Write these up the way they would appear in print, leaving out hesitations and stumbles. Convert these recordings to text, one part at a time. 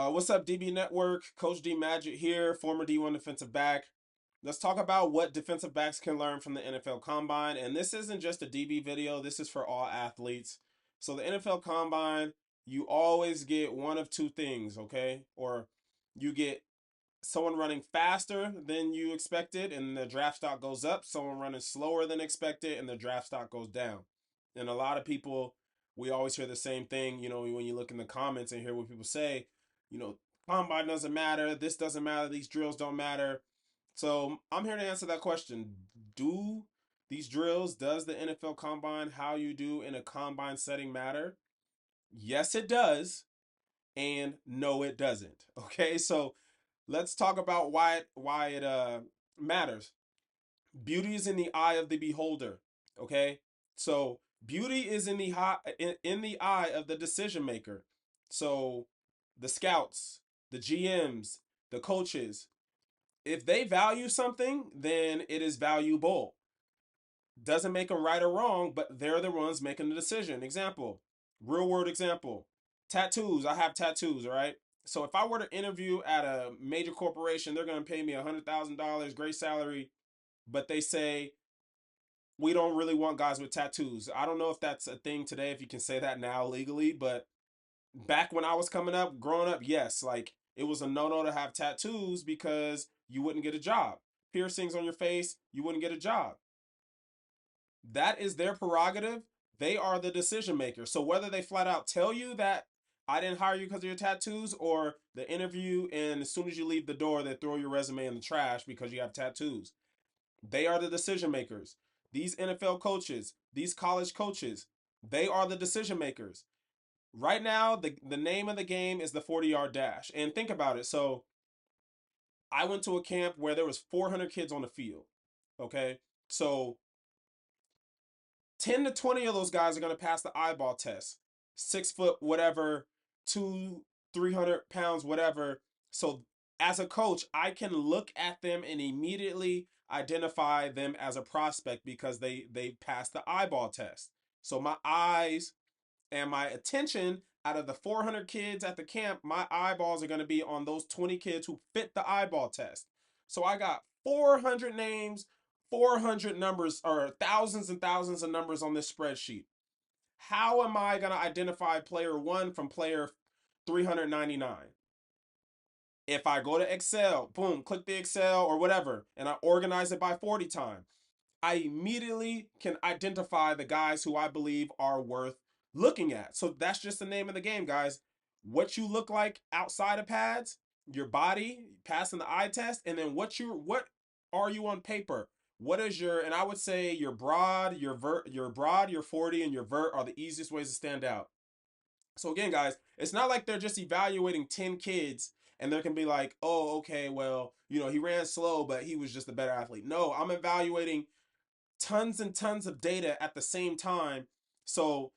What's up, DB Network? Coach D Magic here, former D1 defensive back. Let's talk about what defensive backs can learn from the NFL Combine. And this isn't just a DB video, this is for all athletes. So, the NFL Combine, you always get one of two things, okay? Or you get someone running faster than you expected, and the draft stock goes up, someone running slower than expected, and the draft stock goes down. And a lot of people, we always hear the same thing, when you look in the comments and hear what people say, you know, combine doesn't matter, this doesn't matter, these drills don't matter. So I'm here to answer that question. Do these drills, does the NFL combine, how you do in a combine setting matter? Yes, it does. And no, it doesn't. Okay, so let's talk about why it matters. Beauty is in the eye of the beholder. Okay, so beauty is in the eye of the decision maker. So the scouts, the GMs, the coaches, if they value something, then it is valuable. Doesn't make them right or wrong, but they're the ones making the decision. Example, real world example, tattoos. I have tattoos, right? So if I were to interview at a major corporation, they're going to pay me $100,000, great salary, but they say we don't really want guys with tattoos. I don't know if that's a thing today, if you can say that now legally, but back when I was coming up, growing up, yes, like it was a no-no to have tattoos because you wouldn't get a job. Piercings on your face, you wouldn't get a job. That is their prerogative. They are the decision maker. So whether they flat out tell you that I didn't hire you because of your tattoos, or the interview and as soon as you leave the door, they throw your resume in the trash because you have tattoos. They are the decision makers. These NFL coaches, these college coaches, they are the decision makers. Right now, the name of the game is the 40-yard dash. And think about it. So I went to a camp where there was 400 kids on the field. Okay. So 10 to 20 of those guys are going to pass the eyeball test. 6 foot, whatever, 300 pounds, whatever. So as a coach, I can look at them and immediately identify them as a prospect because they passed the eyeball test. So my eyes and my attention, out of the 400 kids at the camp, my eyeballs are going to be on those 20 kids who fit the eyeball test. So I got 400 names, 400 numbers, or thousands and thousands of numbers on this spreadsheet. How am I going to identify player one from player 399? If I go to Excel, boom, click the Excel or whatever, and I organize it by 40 time, I immediately can identify the guys who I believe are worth looking at. So that's just the name of the game, guys. What you look like outside of pads, your body, passing the eye test, and then what are you on paper? What is your, and I would say your broad, your 40, and your vert are the easiest ways to stand out. So again, guys, it's not like they're just evaluating 10 kids and they can be like, oh, okay, well, he ran slow, but he was just a better athlete. No, I'm evaluating tons and tons of data at the same time. So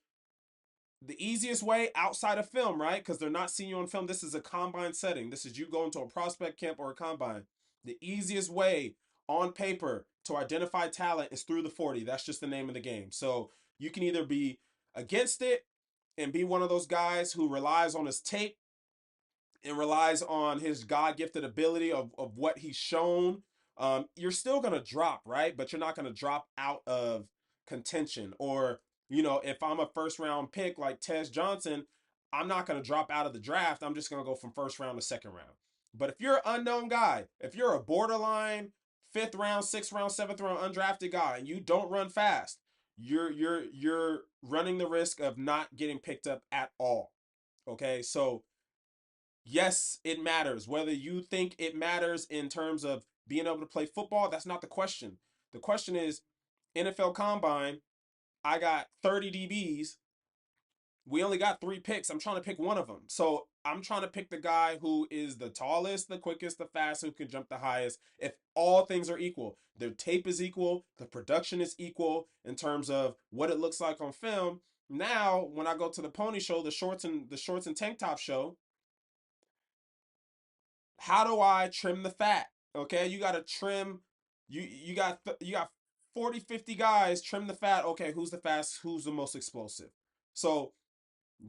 the easiest way outside of film, right? Because they're not seeing you on film. This is a combine setting. This is you going to a prospect camp or a combine. The easiest way on paper to identify talent is through the 40. That's just the name of the game. So you can either be against it and be one of those guys who relies on his tape and relies on his God gifted ability of what he's shown. You're still going to drop, right? But you're not going to drop out of contention. Or, if I'm a first round pick like Tez Johnson, I'm not going to drop out of the draft. I'm just going to go from first round to second round. But if you're an unknown guy, if you're a borderline fifth round, sixth round, seventh round undrafted guy, and you don't run fast, you're running the risk of not getting picked up at all. Okay, so yes, it matters. Whether you think it matters in terms of being able to play football, that's not the question. The question is NFL Combine, I got 30 DBs. We only got 3 picks. I'm trying to pick one of them. So I'm trying to pick the guy who is the tallest, the quickest, the fastest, who can jump the highest. If all things are equal, their tape is equal, the production is equal in terms of what it looks like on film. Now, when I go to the pony show, the shorts and tank top show, how do I trim the fat? Okay, you got to trim. You got 40, 50 guys. Trim the fat. Okay, who's the fast? Who's the most explosive? So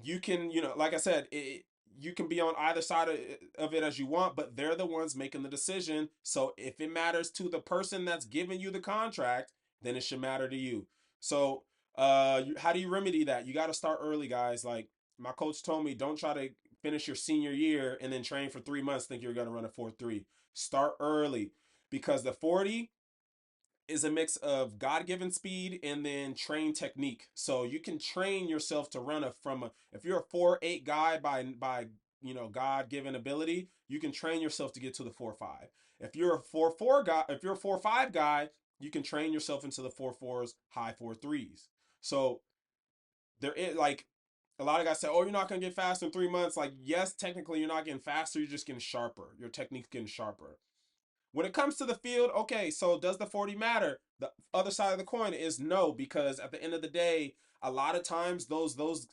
you can, like I said, you can be on either side of it as you want, but they're the ones making the decision. So if it matters to the person that's giving you the contract, then it should matter to you. So how do you remedy that? You got to start early, guys. Like my coach told me, don't try to finish your senior year and then train for 3 months, think you're going to run a 4.3. Start early, because the 40 is a mix of God-given speed and then train technique. So you can train yourself to run if you're a 4.8 guy by God-given ability, you can train yourself to get to the 4.5. If you're a 4.4 guy, if you're a 4.5 guy, you can train yourself into the 4.4s, high 4.3s. So there is like a lot of guys say, "Oh, you're not gonna get faster in 3 months." Like, yes, technically you're not getting faster, you're just getting sharper. Your technique's getting sharper. When it comes to the field, okay, so does the 40 matter? The other side of the coin is no, because at the end of the day, a lot of times those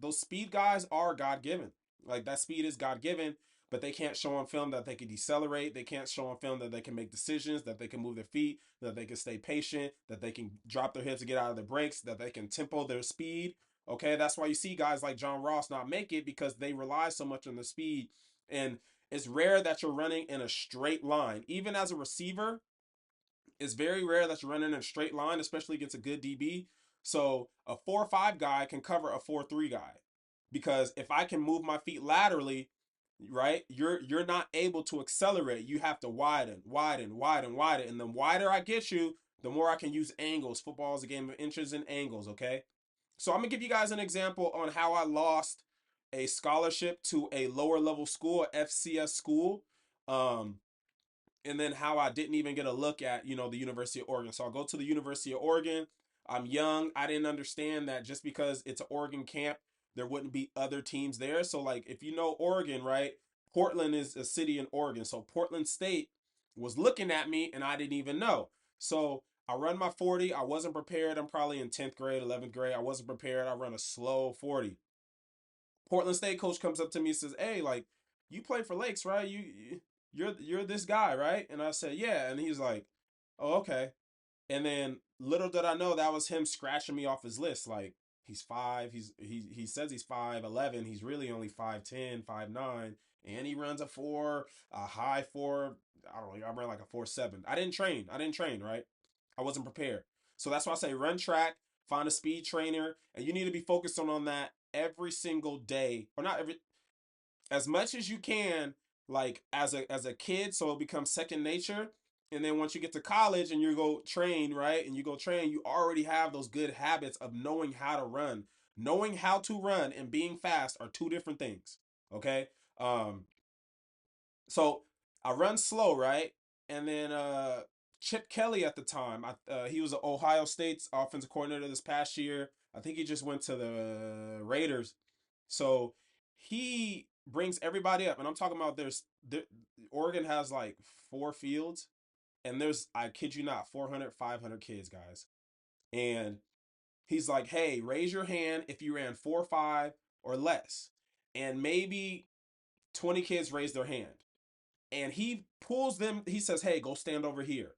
speed guys are God given. Like that speed is God given, but they can't show on film that they can decelerate. They can't show on film that they can make decisions, that they can move their feet, that they can stay patient, that they can drop their hips to get out of the brakes, that they can tempo their speed. Okay, that's why you see guys like John Ross not make it, because they rely so much on the speed. And it's rare that you're running in a straight line. Even as a receiver, it's very rare that you're running in a straight line, especially against a good DB. So a 4.5 guy can cover a 4.3 guy. Because if I can move my feet laterally, right, you're not able to accelerate. You have to widen, widen, widen, widen. And the wider I get you, the more I can use angles. Football is a game of inches and angles, okay? So I'm gonna give you guys an example on how I lost a scholarship to a lower level school, a FCS school, um, and then how I didn't even get a look at the University of Oregon. So I'll go to the University of Oregon. I'm young. I didn't understand that just because it's an Oregon camp, there wouldn't be other teams there. So like if you know Oregon, right? Portland is a city in Oregon. So Portland State was looking at me and I didn't even know. So I run my 40. I wasn't prepared. I'm probably in 10th grade, 11th grade. I wasn't prepared. I run a slow 40. Portland State coach comes up to me and says, "Hey, like, you play for Lakes, right? You're this guy, right?" And I said, "Yeah." And he's like, "Oh, okay." And then little did I know that was him scratching me off his list. Like he's five, he says he's 5'11", he's really only 5'10", 5'9", and he runs a high four. I don't know. I ran like a 4.7. I didn't train. Right? I wasn't prepared. So that's why I say run track, find a speed trainer, and you need to be focused on that every single day, or not every, as much as you can, like as a kid, so it becomes second nature. And then once you get to college and you go train, right, and you go train, you already have those good habits of knowing how to run. Knowing how to run and being fast are two different things. Okay. um so I run slow, right? And then Chip Kelly at the time, he was Ohio State's offensive coordinator this past year. I think he just went to the Raiders. So he brings everybody up, and I'm talking about Oregon has like 4 fields, and there's, I kid you not, 400, 500 kids, guys. And he's like, "Hey, raise your hand if you ran 4.5 or less." And maybe 20 kids raise their hand, and he pulls them. He says, "Hey, go stand over here."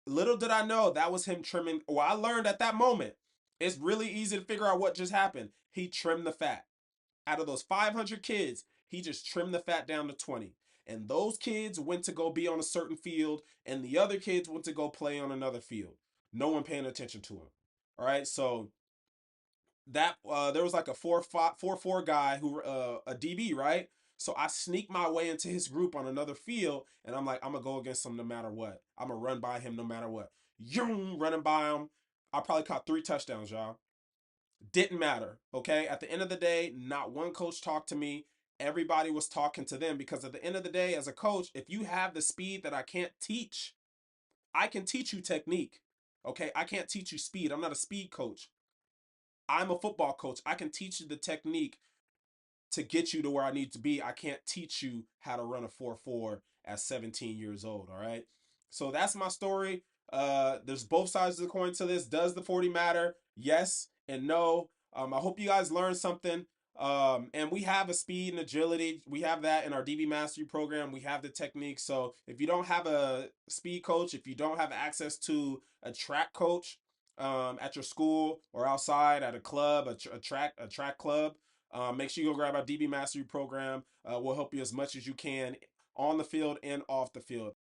Little did I know that was him trimming. Well, I learned at that moment, it's really easy to figure out what just happened. He trimmed the fat. Out of those 500 kids, he just trimmed the fat down to 20. And those kids went to go be on a certain field, and the other kids went to go play on another field. No one paying attention to him. All right, so that there was like a 4.4 guy who a DB, right? So I sneak my way into his group on another field, and I'm like, I'm gonna go against him no matter what. I'm gonna run by him no matter what. Yoom, running by him. I probably caught 3 touchdowns, y'all. Didn't matter. Okay. At the end of the day, not one coach talked to me. Everybody was talking to them, because at the end of the day, as a coach, if you have the speed that I can't teach, I can teach you technique. Okay. I can't teach you speed. I'm not a speed coach. I'm a football coach. I can teach you the technique to get you to where I need to be. I can't teach you how to run a 4.4 at 17 years old. All right. So that's my story. There's both sides of the coin to this. Does the 40 matter? Yes and no. I hope you guys learned something. And we have a speed and agility. We have that in our DB Mastery program. We have the technique. So if you don't have a speed coach, if you don't have access to a track coach at your school or outside at a club, a track club, Make sure you go grab our DB Mastery program. We'll help you as much as you can on the field and off the field.